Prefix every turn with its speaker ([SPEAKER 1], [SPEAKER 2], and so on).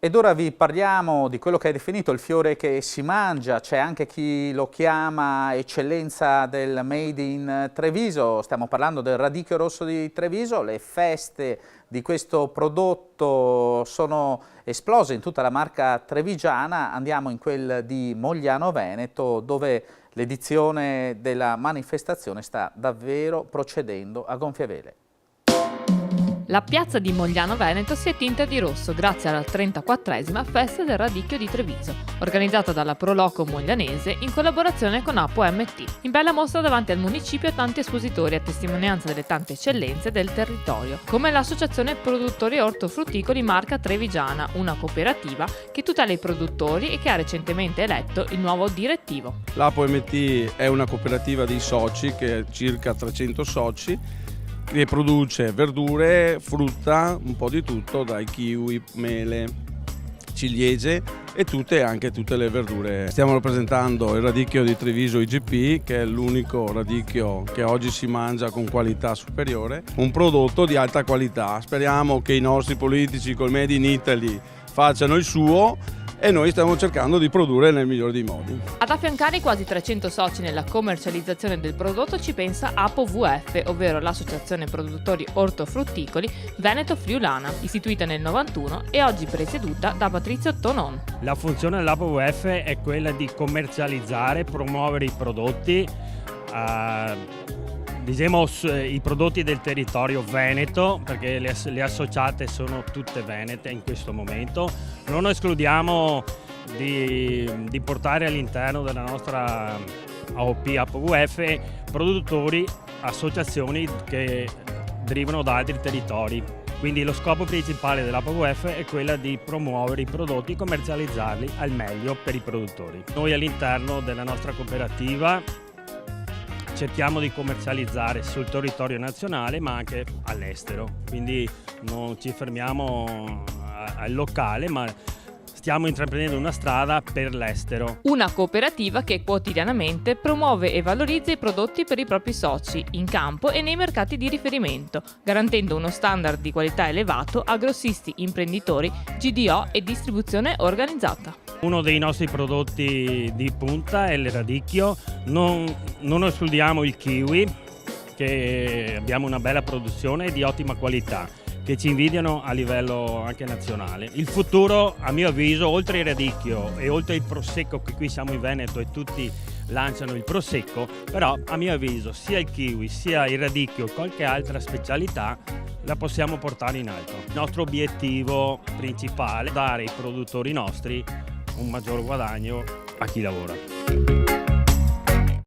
[SPEAKER 1] Ed ora vi parliamo di quello che è definito il fiore che si mangia, c'è anche chi lo chiama eccellenza del Made in Treviso, stiamo parlando del radicchio rosso di Treviso. Le feste di questo prodotto sono esplose in tutta la marca trevigiana. Andiamo in quel di Mogliano Veneto, dove l'edizione della manifestazione sta davvero procedendo a gonfie vele.
[SPEAKER 2] La piazza di Mogliano Veneto si è tinta di rosso grazie alla 34esima Festa del Radicchio di Treviso, organizzata dalla Proloco Moglianese in collaborazione con Apo MT. In bella mostra davanti al municipio tanti espositori a testimonianza delle tante eccellenze del territorio, come l'Associazione Produttori Ortofrutticoli Marca Trevigiana, una cooperativa che tutela i produttori e che ha recentemente eletto il nuovo direttivo.
[SPEAKER 3] L'Apo MT è una cooperativa di soci che ha circa 300 soci, che produce verdure, frutta, un po' di tutto, dai kiwi, mele, ciliegie e anche tutte le verdure. Stiamo rappresentando il radicchio di Treviso IGP, che è l'unico radicchio che oggi si mangia con qualità superiore, un prodotto di alta qualità. Speriamo che i nostri politici col Made in Italy facciano il suo e noi stiamo cercando di produrre nel migliore dei modi.
[SPEAKER 2] Ad affiancare i quasi 300 soci nella commercializzazione del prodotto ci pensa Apo VF, ovvero l'Associazione Produttori Ortofrutticoli Veneto Friulana, istituita nel 91 e oggi presieduta da Patrizio Tonon.
[SPEAKER 4] La funzione dell'Apo VF è quella di commercializzare, promuovere i prodotti, i prodotti del territorio veneto, perché le associate sono tutte venete in questo momento. Non escludiamo di portare all'interno della nostra AOP APVF produttori, associazioni che derivano da altri territori. Quindi lo scopo principale dell'APVF è quella di promuovere i prodotti e commercializzarli al meglio per i produttori. Noi all'interno della nostra cooperativa cerchiamo di commercializzare sul territorio nazionale ma anche all'estero, quindi non ci fermiamo al locale ma stiamo intraprendendo una strada per l'estero.
[SPEAKER 2] Una cooperativa che quotidianamente promuove e valorizza i prodotti per i propri soci in campo e nei mercati di riferimento, garantendo uno standard di qualità elevato a grossisti, imprenditori, GDO e distribuzione organizzata.
[SPEAKER 4] Uno dei nostri prodotti di punta è il radicchio, non escludiamo il kiwi, che abbiamo una bella produzione di ottima qualità, che ci invidiano a livello anche nazionale. Il futuro, a mio avviso, oltre il radicchio e oltre il prosecco, che qui siamo in Veneto e tutti lanciano il prosecco, però a mio avviso sia il kiwi sia il radicchio e qualche altra specialità la possiamo portare in alto. Il nostro obiettivo principale è dare ai produttori nostri un maggior guadagno a chi lavora.